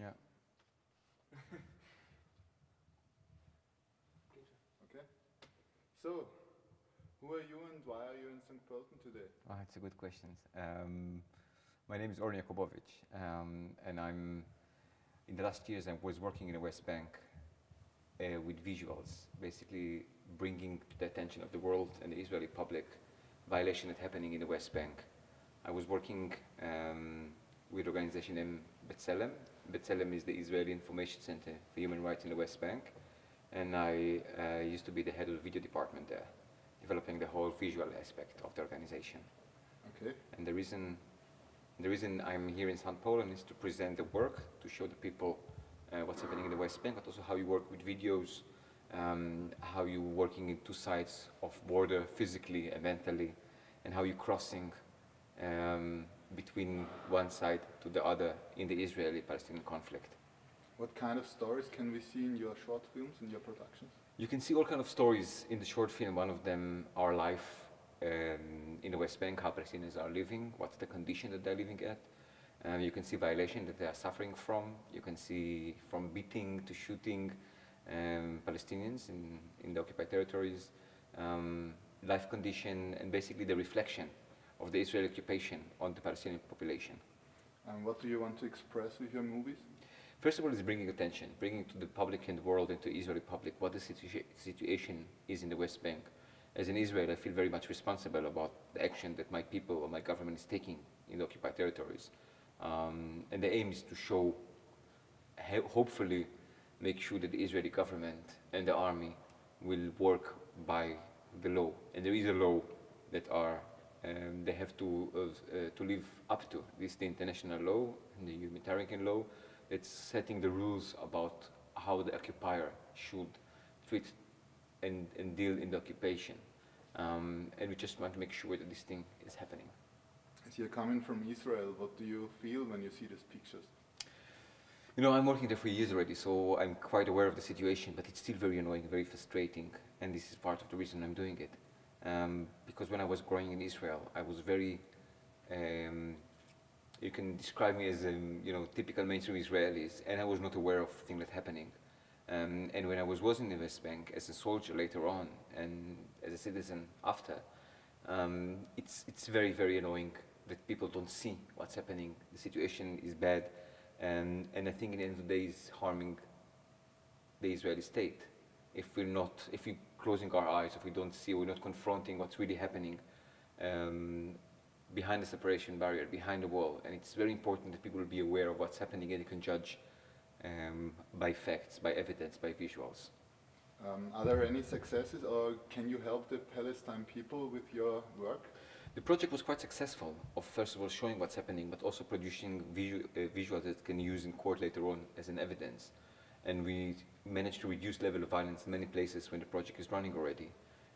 Yeah. Okay. So, who are you and why are you in St. Pölten today? Oh, it's a good question. My name is Oren Yakobovich, and in the last years I was working in the West Bank with visuals, basically bringing to the attention of the world and the Israeli public violation that's happening in the West Bank. I was working with an organization named B'Tselem. B'Tselem is the Israeli Information Center for Human Rights in the West Bank, and I used to be the head of the video department there, developing the whole visual aspect of the organization. Okay. And the reason I'm here in St. Poland is to present the work, to show the people what's happening in the West Bank, but also how you work with videos, how you're working in two sides of border physically and mentally, and how you're crossing between one side to the other in the Israeli-Palestinian conflict. What kind of stories can we see in your short films, in your productions? You can see all kinds of stories in the short film. One of them, our life in the West Bank, how Palestinians are living, what's the condition that they're living at. You can see violation that they are suffering from. You can see from beating to shooting Palestinians in the occupied territories, life condition, and basically the reflection of the Israeli occupation on the Palestinian population. And what do you want to express with your movies? First of all, it's bringing attention, bringing to the public and the world and to Israeli public what the situation is in the West Bank. As in Israel, I feel very much responsible about the action that my people or my government is taking in the occupied territories. And the aim is to show, hopefully, make sure that the Israeli government and the army will work by the law. And there is a law that they have to live up to. This is the international law and the humanitarian law. It's setting the rules about how the occupier should treat and deal in the occupation. And we just want to make sure that this thing is happening. As you're coming from Israel, what do you feel when you see these pictures? You know, I'm working there for years already, so I'm quite aware of the situation, but it's still very annoying, very frustrating, and this is part of the reason I'm doing it. Because when I was growing in Israel, I was very you can describe me as typical mainstream Israelis, and I was not aware of things that happening. And when I was in the West Bank as a soldier later on, and as a citizen after, it's very, very annoying that people don't see what's happening. The situation is bad, and I think in the end of the day it's harming the Israeli state. If we're closing our eyes, if we don't see, we're not confronting what's really happening behind the separation barrier, behind the wall. And it's very important that people will be aware of what's happening and they can judge by facts, by evidence, by visuals. Are there any successes, or can you help the Palestine people with your work? The project was quite successful, of first of all showing what's happening, but also producing visuals that can use in court later on as an evidence. And we managed to reduce level of violence in many places when the project is running already,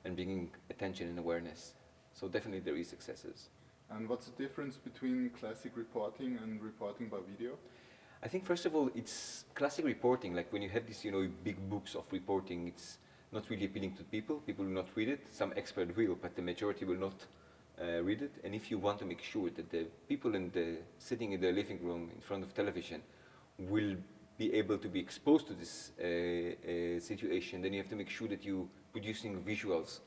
and bringing attention and awareness. So definitely there is successes. And what's the difference between classic reporting and reporting by video? I think first of all, it's classic reporting. Like when you have these, big books of reporting, it's not really appealing to people. People will not read it. Some expert will, but the majority will not read it. And if you want to make sure that the people sitting in their living room in front of television will be able to be exposed to this situation, then you have to make sure that you're producing visuals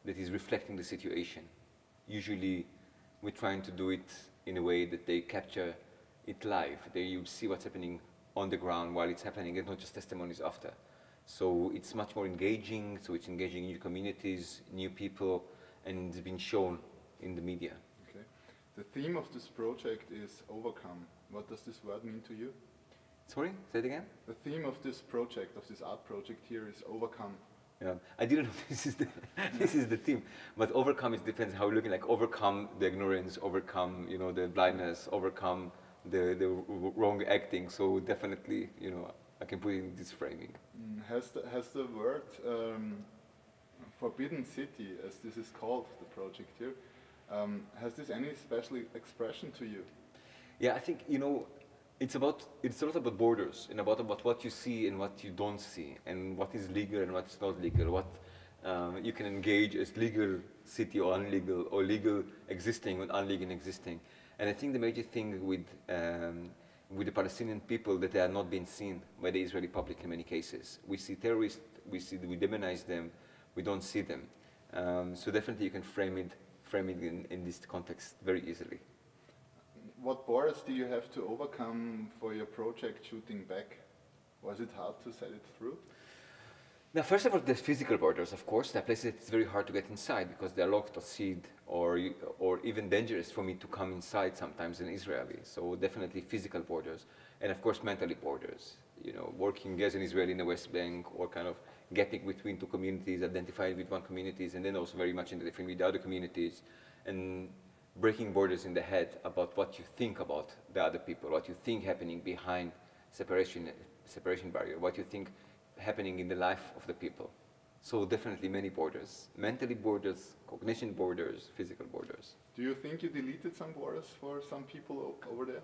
that is reflecting the situation. Usually, we're trying to do it in a way that they capture it live. There you see what's happening on the ground while it's happening, and not just testimonies after. So it's much more engaging, so it's engaging new communities, new people, and it's been shown in the media. Okay. The theme of this project is overcome. What does this word mean to you? Sorry, say it again? The theme of this project, of this art project here, is overcome. Yeah, I didn't know this is the theme, but overcome, it depends how you're looking, like overcome the ignorance, overcome, the blindness, overcome the wrong acting. So definitely, I can put it in this framing. Has the word forbidden city, as this is called, the project here, has this any special expression to you? Yeah, I think, it's a lot about borders and about what you see and what you don't see, and what is legal and what's not legal, what you can engage as legal city or unlegal, or legal existing or illegal existing. And I think the major thing with with the Palestinian people that they are not being seen by the Israeli public in many cases. We see terrorists, we demonize them, we don't see them. So definitely you can frame it in this context very easily. What borders do you have to overcome for your project Shooting Back? Was it hard to set it through? Now, first of all, there's physical borders, of course. There are places it's very hard to get inside because they're locked or sealed, or even dangerous for me to come inside sometimes in Israeli. So definitely physical borders, and of course mentally borders. You know, working as an Israeli in the West Bank, or kind of getting between two communities, identifying with one communities, and then also very much interfering with the other communities, and breaking borders in the head about what you think about the other people, what you think happening behind separation barrier, what you think happening in the life of the people. So definitely many borders, mentally borders, cognition borders, physical borders. Do you think you deleted some borders for some people over there?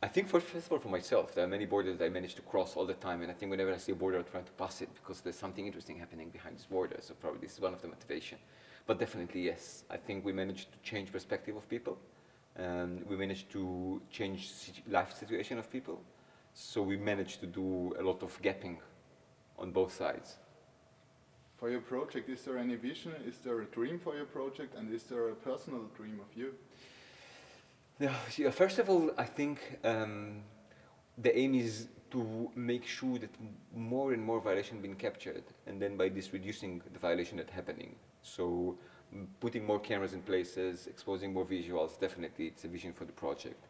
I think first of all for myself, there are many borders that I manage to cross all the time, and I think whenever I see a border, I try to pass it because there's something interesting happening behind this border, so probably this is one of the motivation. But definitely yes, I think we managed to change perspective of people, and we managed to change life situation of people, so we managed to do a lot of gapping on both sides. For your project, is there any vision? Is there a dream for your project? And is there a personal dream of you? Yeah, first of all, I think the aim is to make sure that more and more violation being captured, and then by this reducing the violation that's happening. So putting more cameras in places, exposing more visuals, definitely it's a vision for the project.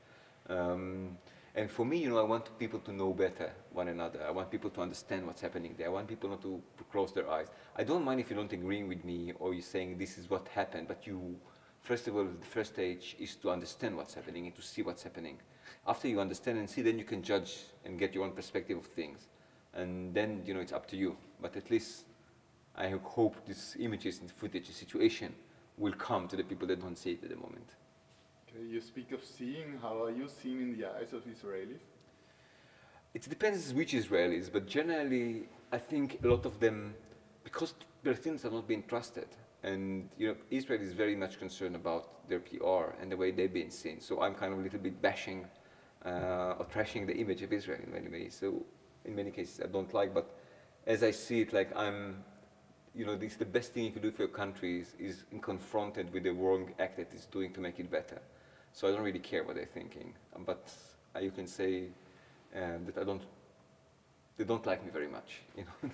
And for me, you know, I want people to know better one another. I want people to understand what's happening there. I want people not to close their eyes. I don't mind if you don't agree with me or you're saying this is what happened, but you, first of all, the first stage is to understand what's happening and to see what's happening. After you understand and see, then you can judge and get your own perspective of things. And then, you know, it's up to you. But at least I hope these images and footage situation will come to the people that don't see it at the moment. You speak of seeing. How are you seen in the eyes of Israelis? It depends which Israelis, but generally, I think a lot of them, because Palestinians are not being trusted, and you know, Israel is very much concerned about their PR and the way they've been seen. So I'm kind of a little bit bashing or trashing the image of Israel in many ways. So in many cases, I don't like, but as I see it, like you know, this the best thing you can do for your country is confronted with the wrong act that it's doing to make it better. So I don't really care what they're thinking, but you can say that they don't like me very much. You know,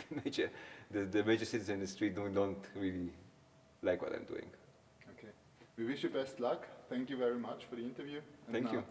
the major citizens in the street don't really like what I'm doing. Okay. We wish you best luck. Thank you very much for the interview. Thank you.